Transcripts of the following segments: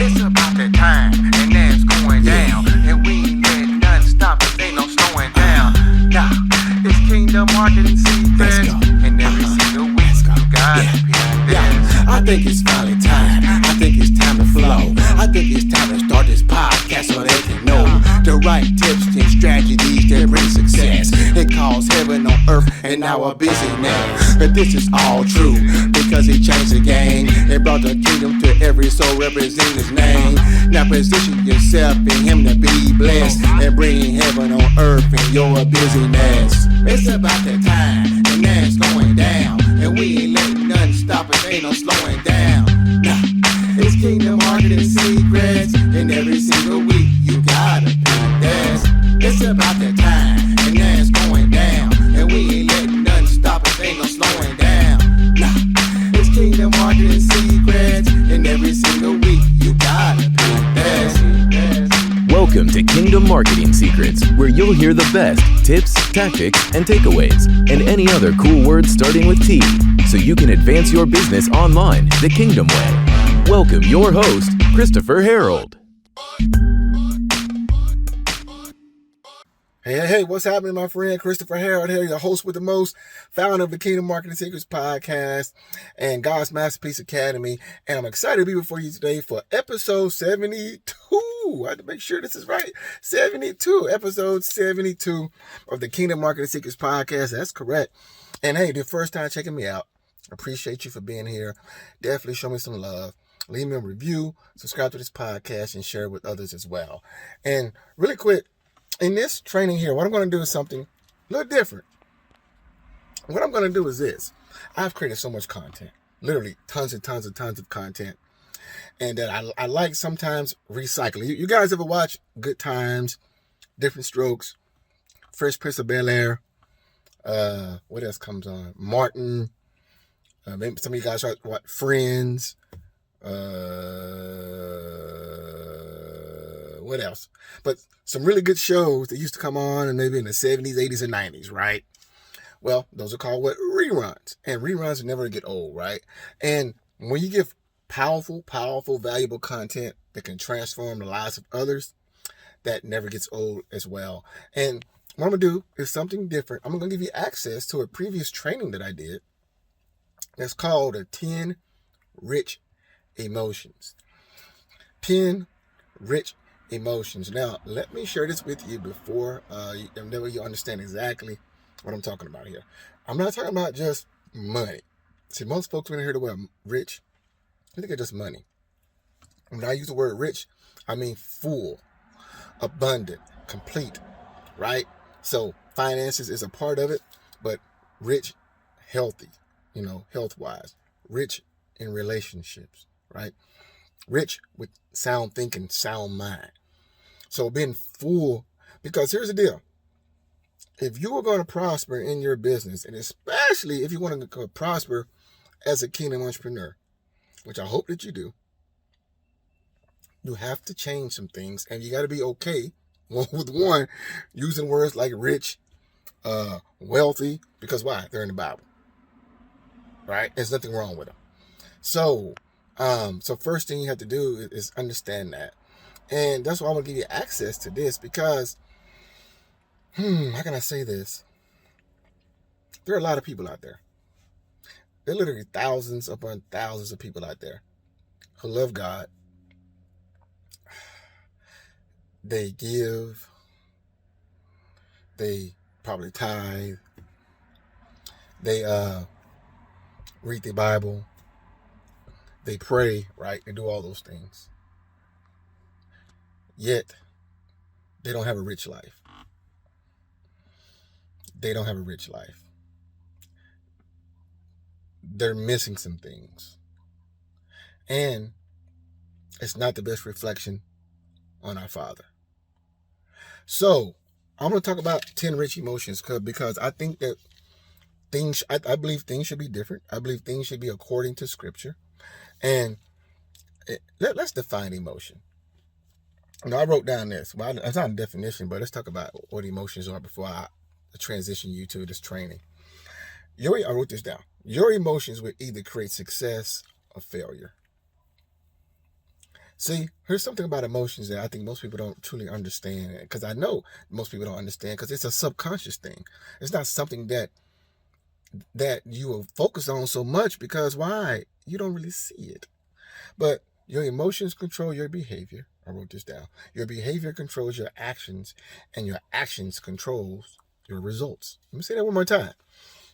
It's about that time, and now it's going down. And we ain't letting nothing stop us, ain't no slowing down. Now, it's Kingdom Marketing Secrets, and every single week you gotta pick this. I think it's finally time. I think it's time to flow. I think it's time to start this podcast so they can know the right tips and strategies that bring success. It calls heaven on earth and our busyness. But this is all true because he changed the game and brought the kingdom to every soul representing his name. Now position yourself in him to be blessed and bring heaven on earth in your busyness. It's about that time and now it's going down. And we ain't letting nothing stop us, ain't no slowing down. Nah, it's Kingdom Marketing Secrets, and every single week you gotta pick this. It's about that time, and now it's going down. And we ain't letting nothing stop us, ain't no slowing down. Nah, it's Kingdom Marketing Secrets, and every single week you gotta pick this. Welcome to Kingdom Marketing Secrets, where you'll hear the best tips, tactics, and takeaways, and any other cool words starting with T, so you can advance your business online the Kingdom way. Welcome your host, Christopher Harold. Hey, what's happening, my friend? Christopher Harold here, your host with the most, founder of the Kingdom Marketing Secrets podcast and God's Masterpiece Academy. And I'm excited to be before you today for episode 72. I have to make sure this is right. Episode 72 of the Kingdom Marketing Secrets podcast. That's correct. And hey, the first time checking me out, appreciate you for being here. Definitely show me some love. Leave me a review, subscribe to this podcast, and share it with others as well. And really quick, in this training here, what I'm going to do is something a little different. What I'm going to do is this. I've created so much content, literally tons of content. And that I like sometimes recycling. You guys ever watch Good Times, Different Strokes, Fresh Prince of Bel-Air? What else comes on? Martin. Maybe some of you guys watch Friends. What else? But some really good shows that used to come on and maybe in the 70s, 80s, and 90s, right? Well, those are called what? Reruns. And reruns never get old, right? And when you give powerful, valuable content that can transform the lives of others, that never gets old as well. And what I'm going to do is something different. I'm going to give you access to a previous training that I did that's called the 10 Rich Emotions. 10 Rich Emotions. Now, let me share this with you before you understand exactly what I'm talking about here. I'm not talking about just money. See, most folks when they hear the word rich, they think it's just money. When I use the word rich, I mean full, abundant, complete, right? So finances is a part of it, but rich, healthy, health-wise, rich in relationships, right? Rich with sound thinking, sound mind. So being full, because here's the deal. If you are going to prosper in your business, and especially if you want to prosper as a kingdom entrepreneur, which I hope that you do, you have to change some things, and you got to be okay with using words like rich, wealthy, because why? They're in the Bible, right? There's nothing wrong with them. So first thing you have to do is understand that. And that's why I want to give you access to this because, how can I say this? There are a lot of people out there. There are literally thousands upon thousands of people out there who love God. They give. They probably tithe. They read the Bible. They pray, right? They do all those things. Yet, they don't have a rich life. They don't have a rich life. They're missing some things. And it's not the best reflection on our Father. So, I'm going to talk about 10 rich emotions because I think that I believe things should be different. I believe things should be according to Scripture. And let's define emotion. I wrote down this. Well, it's not a definition, but let's talk about what emotions are before I transition you to this training. I wrote this down. Your emotions will either create success or failure. See, here's something about emotions that I think most people don't truly understand, because I know most people don't understand because it's a subconscious thing. It's not something that you will focus on so much, because why? You don't really see it. But your emotions control your behavior. I wrote this down. Your behavior controls your actions, and your actions controls your results. Let me say that one more time.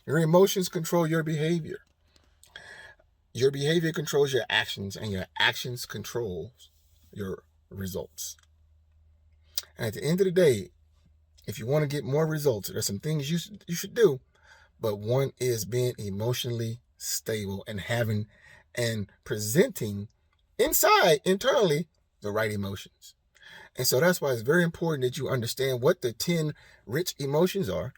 Your emotions control your behavior. Your behavior controls your actions, and your actions controls your results. And at the end of the day, if you want to get more results, there's some things you should do, but one is being emotionally stable and having and presenting internally, the right emotions. And so that's why it's very important that you understand what the 10 rich emotions are,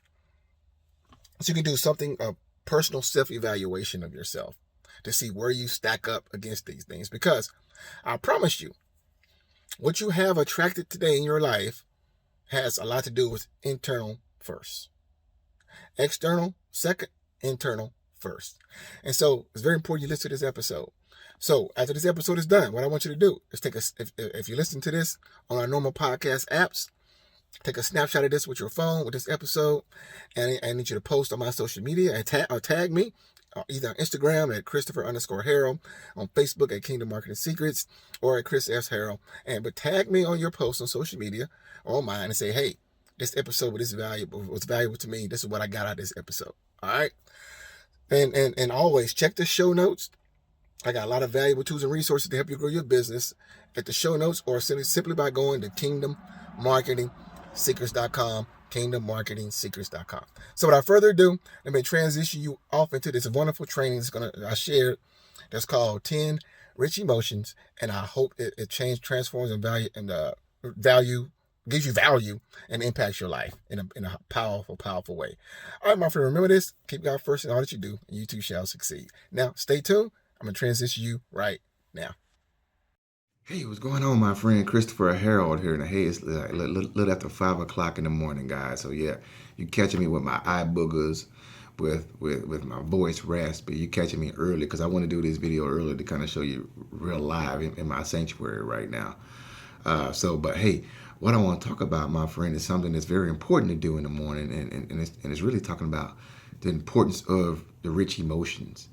so you can do something, a personal self-evaluation of yourself, to see where you stack up against these things. Because I promise you, what you have attracted today in your life has a lot to do with internal first. External second, internal first. And so it's very important you listen to this episode. So after this episode is done, what I want you to do is if you listen to this on our normal podcast apps, take a snapshot of this with your phone, with this episode, and I need you to post on my social media and tag me, either on Instagram at Christopher_Harrell, on Facebook at Kingdom Marketing Secrets, or at Chris S. Harrell. But tag me on your post on social media or mine and say, hey, this episode was valuable to me. This is what I got out of this episode. All right. And always check the show notes. I got a lot of valuable tools and resources to help you grow your business at the show notes, or simply by going to kingdommarketingsecrets.com, kingdommarketingsecrets.com. So without further ado, let me transition you off into this wonderful training I shared that's called 10 Rich Emotions, and I hope it transforms and gives you value and impacts your life in a powerful, powerful way. All right, my friend, remember this: keep God first in all that you do, and you too shall succeed. Now, stay tuned. I'm going to transition you right now. Hey, what's going on, my friend Christopher Harold here? And hey, it's a little after 5 o'clock in the morning, guys. So yeah, you catching me with my eye boogers, with my voice raspy. You catching me early because I want to do this video early to kind of show you real live in my sanctuary right now. But hey, what I want to talk about, my friend, is something that's very important to do in the morning, and it's really talking about the importance of the rich emotions.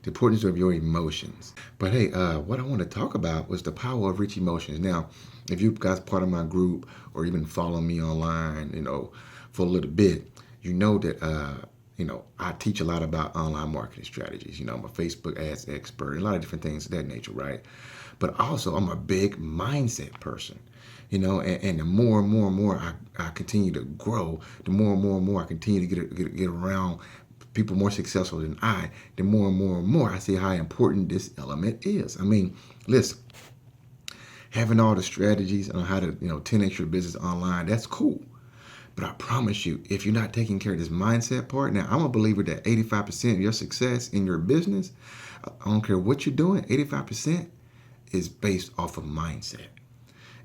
The importance of your emotions. But hey, what I want to talk about was the power of rich emotions. Now, if you guys part of my group or even follow me online, for a little bit, you know that I teach a lot about online marketing strategies. I'm a Facebook ads expert and a lot of different things of that nature, right? But also, I'm a big mindset person. And the more and more I continue to grow, the more and more I continue to get around people more successful than I, the more and more I see how important this element is. I mean, listen, having all the strategies on how to 10x your business online, that's cool. But I promise you, if you're not taking care of this mindset part, now I'm a believer that 85% of your success in your business, I don't care what you're doing, 85% is based off of mindset.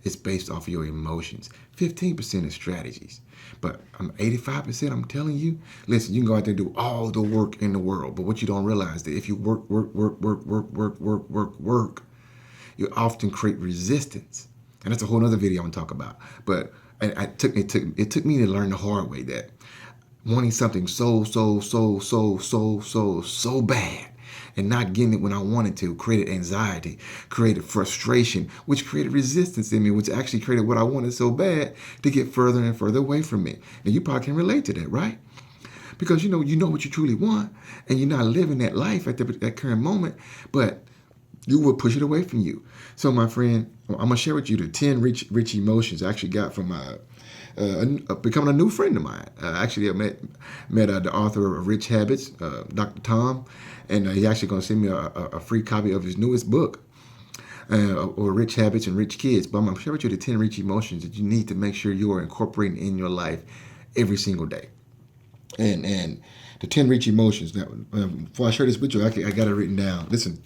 It's based off of your emotions. 15% is strategies. But 85%, I'm telling you, listen, you can go out there and do all the work in the world. But what you don't realize is that if you work, you often create resistance. And that's a whole other video I'm going to talk about. But it took me to learn the hard way that wanting something so bad and not getting it when I wanted to created anxiety, created frustration, which created resistance in me, which actually created what I wanted so bad to get further and further away from me. And you probably can relate to that, right? Because you know what you truly want, and you're not living that life at that current moment, but you will push it away from you. So, my friend, I'm going to share with you the 10 rich emotions I actually got from becoming a new friend of mine. Actually, I met the author of Rich Habits, Dr. Tom, and he's actually going to send me a free copy of his newest book, or Rich Habits and Rich Kids. But I'm going to share with you the 10 rich emotions that you need to make sure you are incorporating in your life every single day. And the 10 rich emotions. Now, before I share this with you, I got it written down. Listen,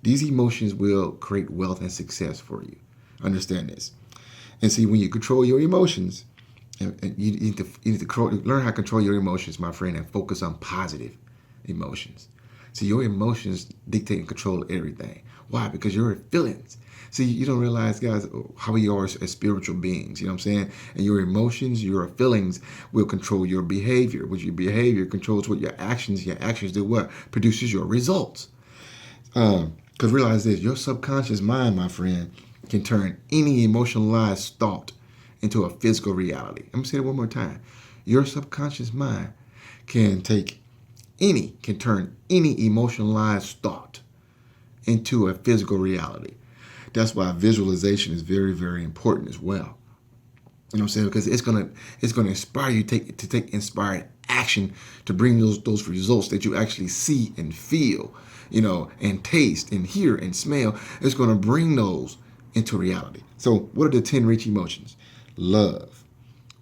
these emotions will create wealth and success for you. Understand this. And see, when you control your emotions, and you need to learn how to control your emotions, my friend, and focus on positive emotions. See, your emotions dictate and control everything. Why? Because your feelings. See, you don't realize, guys, how we are as spiritual beings. You know what I'm saying? And your emotions, your feelings will control your behavior. Which your behavior controls what your actions do what? Produces your results. Because realize this, your subconscious mind, my friend, can turn any emotionalized thought into a physical reality. I'm going to say it one more time. Your subconscious mind can turn any emotionalized thought into a physical reality. That's why visualization is very, very important as well. You know what I'm saying? Because it's gonna inspire you to take inspired action to bring those results that you actually see and feel, and taste and hear and smell. It's gonna bring those into reality. So what are the 10 rich emotions? Love,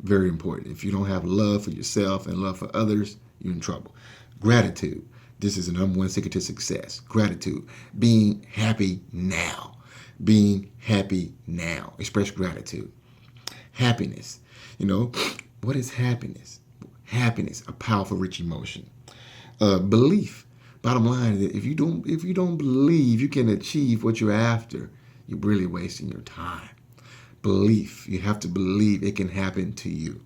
very important. If you don't have love for yourself and love for others, you're in trouble. Gratitude. This is the number one secret to success. Gratitude. Being happy now. Being happy now. Express gratitude. Happiness. What is happiness? Happiness, a powerful, rich emotion. Belief. Bottom line is that if you don't believe you can achieve what you're after, you're really wasting your time. Belief. You have to believe it can happen to you.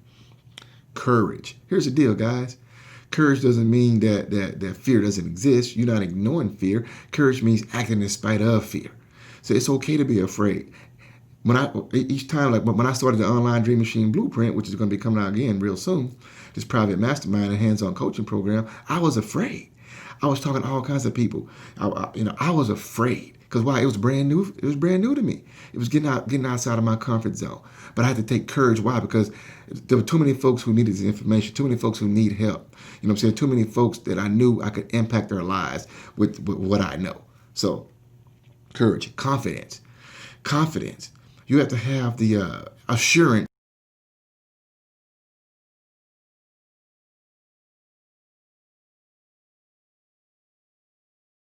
Courage. Here's the deal, guys. Courage doesn't mean that fear doesn't exist. You're not ignoring fear. Courage means acting in spite of fear. So it's okay to be afraid. When I started the online Dream Machine Blueprint, which is going to be coming out again real soon, this private mastermind and hands-on coaching program, I was afraid. I was talking to all kinds of people. I was afraid. Because why? It was brand new. It was brand new to me. It was getting outside of my comfort zone. But I had to take courage. Why? Because there were too many folks who needed this information. Too many folks who need help. You know what I'm saying? Too many folks that I knew I could impact their lives with what I know. So, courage, confidence. You have to have the assurance